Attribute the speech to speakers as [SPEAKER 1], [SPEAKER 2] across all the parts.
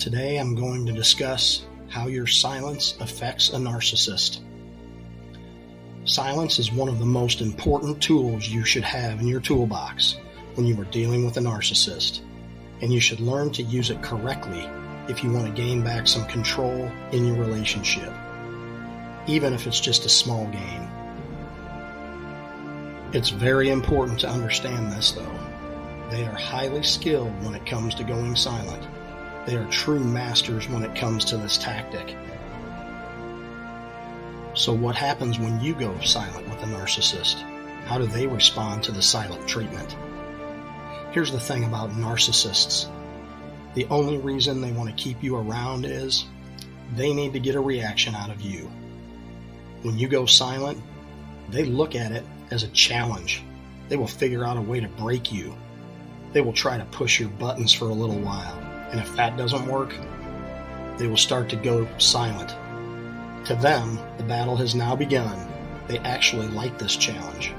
[SPEAKER 1] Today I'm going to discuss how your silence affects a narcissist. Silence is one of the most important tools you should have in your toolbox when you are dealing with a narcissist, and you should learn to use it correctly if you want to gain back some control in your relationship, even if it's just a small gain. It's very important to understand this, though. They are highly skilled when it comes to going silent. They are true masters when it comes to this tactic. So what happens when you go silent with a narcissist? How do they respond to the silent treatment? Here's the thing about narcissists. The only reason they want to keep you around is they need to get a reaction out of you. When you go silent, they look at it as a challenge. They will figure out a way to break you. They will try to push your buttons for a little while. And if that doesn't work, they will start to go silent. To them, the battle has now begun. They actually like this challenge.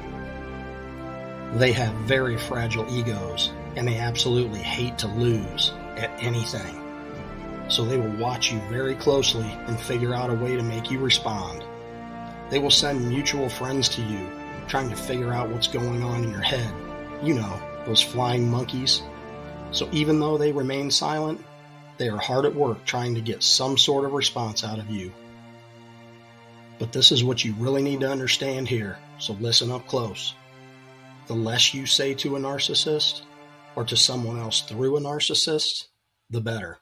[SPEAKER 1] They have very fragile egos, and they absolutely hate to lose at anything. So they will watch you very closely and figure out a way to make you respond. They will send mutual friends to you, trying to figure out what's going on in your head. You know, those flying monkeys. So even though they remain silent, they are hard at work trying to get some sort of response out of you. But this is what you really need to understand here, so listen up close. The less you say to a narcissist, or to someone else through a narcissist, the better.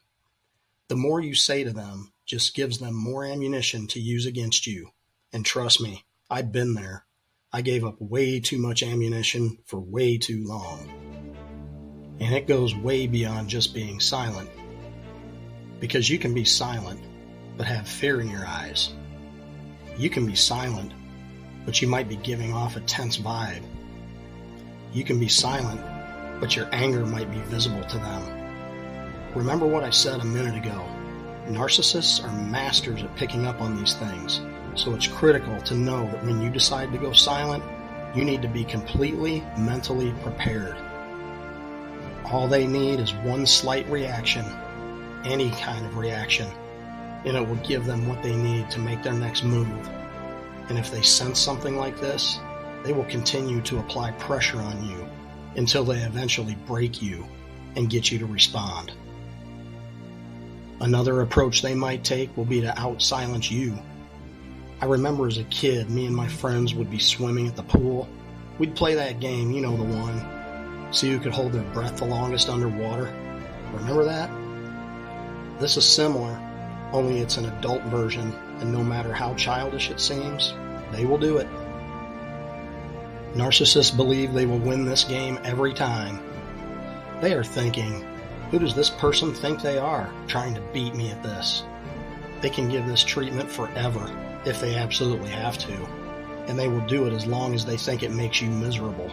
[SPEAKER 1] The more you say to them just gives them more ammunition to use against you. And trust me, I've been there. I gave up way too much ammunition for way too long. And it goes way beyond just being silent. Because you can be silent, but have fear in your eyes. You can be silent, but you might be giving off a tense vibe. You can be silent, but your anger might be visible to them. Remember what I said a minute ago. Narcissists are masters at picking up on these things, so it's critical to know that when you decide to go silent, you need to be completely mentally prepared. All they need is one slight reaction, any kind of reaction, and it will give them what they need to make their next move. And if they sense something like this, they will continue to apply pressure on you until they eventually break you and get you to respond. Another approach they might take will be to out-silence you. I remember as a kid, me and my friends would be swimming at the pool. We'd play that game, you know the one. See who could hold their breath the longest underwater. Remember that? This is similar, only it's an adult version, and no matter how childish it seems, they will do it. Narcissists believe they will win this game every time. They are thinking, who does this person think they are, trying to beat me at this? They can give this treatment forever, if they absolutely have to, and they will do it as long as they think it makes you miserable.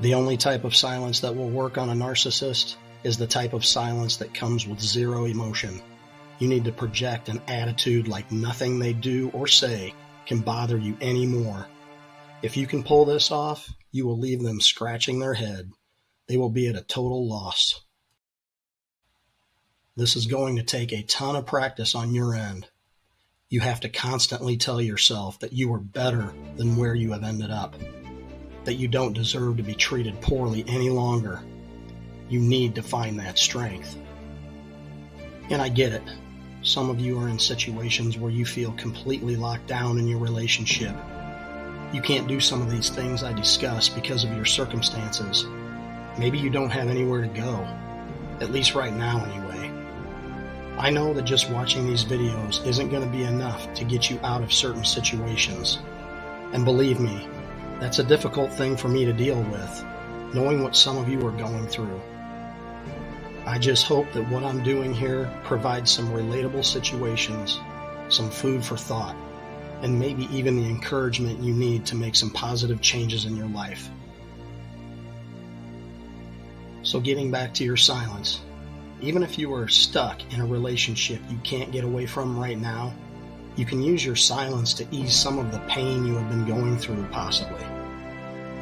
[SPEAKER 1] The only type of silence that will work on a narcissist is the type of silence that comes with zero emotion. You need to project an attitude like nothing they do or say can bother you anymore. If you can pull this off, you will leave them scratching their head. They will be at a total loss. This is going to take a ton of practice on your end. You have to constantly tell yourself that you are better than where you have ended up, that you don't deserve to be treated poorly any longer. You need to find that strength. And I get it. Some of you are in situations where you feel completely locked down in your relationship. You can't do some of these things I discuss because of your circumstances. Maybe you don't have anywhere to go, at least right now anyway. I know that just watching these videos isn't going to be enough to get you out of certain situations. And believe me, that's a difficult thing for me to deal with, knowing what some of you are going through. I just hope that what I'm doing here provides some relatable situations, some food for thought, and maybe even the encouragement you need to make some positive changes in your life. So getting back to your silence, even if you are stuck in a relationship you can't get away from right now, you can use your silence to ease some of the pain you have been going through, possibly.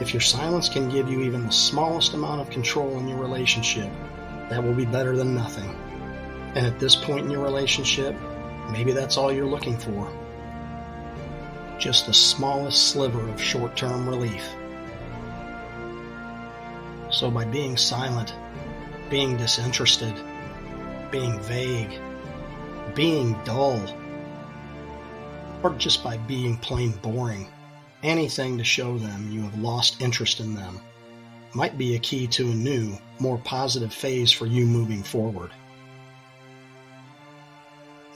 [SPEAKER 1] If your silence can give you even the smallest amount of control in your relationship, that will be better than nothing. And at this point in your relationship, maybe that's all you're looking for. Just the smallest sliver of short-term relief. So by being silent, being disinterested, being vague, being dull, or just by being plain boring, anything to show them you have lost interest in them might be a key to a new, more positive phase for you moving forward.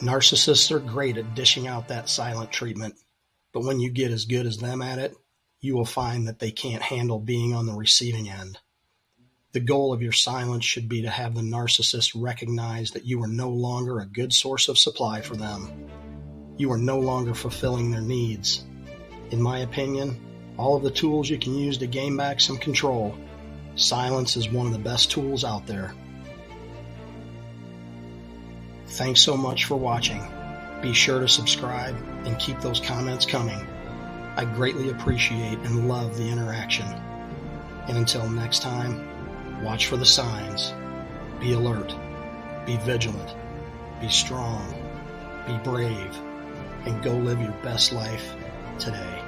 [SPEAKER 1] Narcissists are great at dishing out that silent treatment, but when you get as good as them at it, you will find that they can't handle being on the receiving end. The goal of your silence should be to have the narcissist recognize that you are no longer a good source of supply for them. You are no longer fulfilling their needs. In my opinion, all of the tools you can use to gain back some control, silence is one of the best tools out there. Thanks so much for watching. Be sure to subscribe and keep those comments coming. I greatly appreciate and love the interaction. And until next time, watch for the signs. Be alert. Be vigilant. Be strong. Be brave. And go live your best life today.